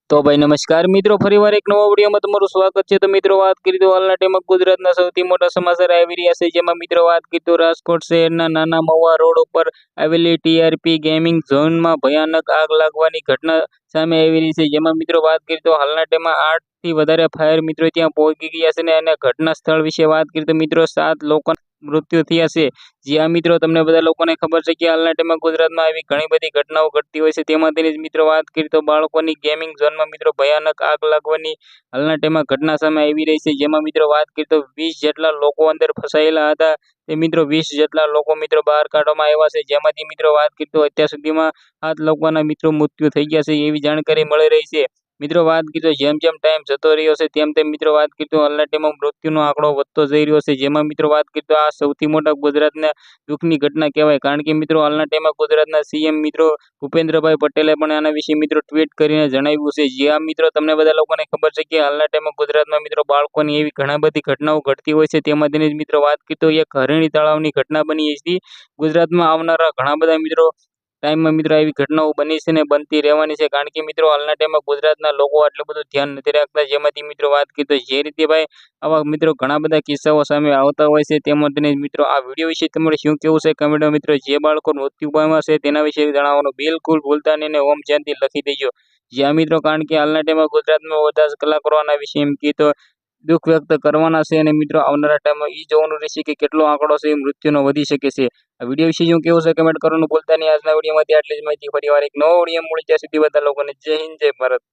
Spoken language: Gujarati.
તો ભાઈ નમસ્કાર મિત્રો, ફરીવાર એક નવા વિડીયોમાં તમારું સ્વાગત છે। તો મિત્રો વાત કરી તો હાલના ટાઈમમાં ગુજરાતના સૌથી મોટા સમાચાર આવી રહ્યા છે, જેમાં મિત્રો વાત કરી તો રાજકોટ શહેરના નાના મવા રોડ ઉપર આવેલી ટીઆરપી ગેમિંગ ઝોનમાં ભયાનક આગ લાગવાની ઘટના સામે આવી રહી છે। જેમાં મિત્રો વાત કરી તો હાલના ટાઈમમાં 8 થી વધારે ફાયર મિત્રો ત્યાં પહોંચી ગયા છે અને ઘટના સ્થળ વિશે વાત કરી તો મિત્રો 7 લોકોના મૃત્યુ થયા છે। જ્યાં મિત્રો તમને બધા લોકોને ખબર છે કે હાલના ટાઈમમાં ગુજરાતમાં આવી ઘણી બધી ઘટનાઓ ઘટતી હોય છે, તેમાંથી જ મિત્રો વાત કરી તો બાળકોની ગેમિંગ ઝોનમાં મિત્રો ભયાનક આગ લાગવાની હાલના ટાઈમમાં ઘટના સામે આવી રહી છે। જેમાં મિત્રો વાત કરી તો 20 જેટલા લોકો અંદર ફસાયેલા હતા, તે મિત્રો 20 જેટલા લોકો મિત્રો બહાર કાઢવામાં આવ્યા છે। જેમાંથી મિત્રો વાત કરી તો અત્યાર સુધીમાં 7 લોકોના મિત્રો મૃત્યુ થઈ ગયા છે એવી જાણકારી મળી રહી છે। મિત્રો વાત કરી તો જેમ જેમ ટાઈમ જતો રહ્યો છે તેમ તેમ મિત્રો વાત કરી તો હાલના ટાઈમમાં મૃત્યુનો આંકડો વધતો જઈ રહ્યો છે। જેમાં મિત્રો વાત કરી તો આ સૌથી મોટા ગુજરાતના દુઃખની ઘટના કહેવાય, કારણ કે મિત્રો હાલના ટાઈમમાં ગુજરાતના સીએમ મિત્રો ભૂપેન્દ્રભાઈ પટેલે પણ આના વિશે મિત્રો ટ્વીટ કરીને જણાવ્યું છે। જ્યાં મિત્રો તમને બધા લોકોને ખબર છે કે હાલના ટાઈમમાં ગુજરાતમાં મિત્રો બાળકોની એવી ઘણા બધી ઘટનાઓ ઘટતી હોય છે, તેમાંથી જ મિત્રો વાત કરી તો એક હરિણી તળાવની ઘટના બની હતી। ગુજરાતમાં આવનારા ઘણા બધા મિત્રો ટાઈમમાં મિત્રો આવી ઘટનાઓ બની છે ને બનતી રહેવાની છે, કારણ કે મિત્રો હાલના ટાઈમમાં ગુજરાતના લોકો આટલું બધું ધ્યાન નથી રાખતા। જેમાંથી મિત્રો વાત કરી તો જે રીતે ભાઈ આવા મિત્રો ઘણા બધા કિસ્સાઓ સામે આવતા હોય છે, તેમાંથી મિત્રો આ વિડીયો વિશે તમારે શું કેવું છે કમેન્ટમાં મિત્રો જે બાળકો મૃત્યુ પામ્યા છે તેના વિશે જણાવવાનું બિલકુલ ભૂલતા નહીં અને ઓમ શાંતિ લખી દેજો। જ્યાં મિત્રો કારણ કે હાલના ટાઈમમાં ગુજરાતમાં બધા જ કલાકારો આના વિશે એમ કીધું દુઃખ વ્યક્ત કરવાના છે અને મિત્રો આવનારા ટાઈમમાં એ જોવાનું રહેશે કે કેટલો આંકડો છે એ મૃત્યુનો વધી શકે છે। આ વિડીયો વિશે શું કેવું છે કમેન્ટ કરવાનું ભૂલતા નહીં। આજના વિડીયોમાંથી આટલી જ માહિતી, ફરીવાર એક નવો વિડીયો મળી ત્યાં સુધી બધા લોકોને જય હિન્દ, જય ભારત।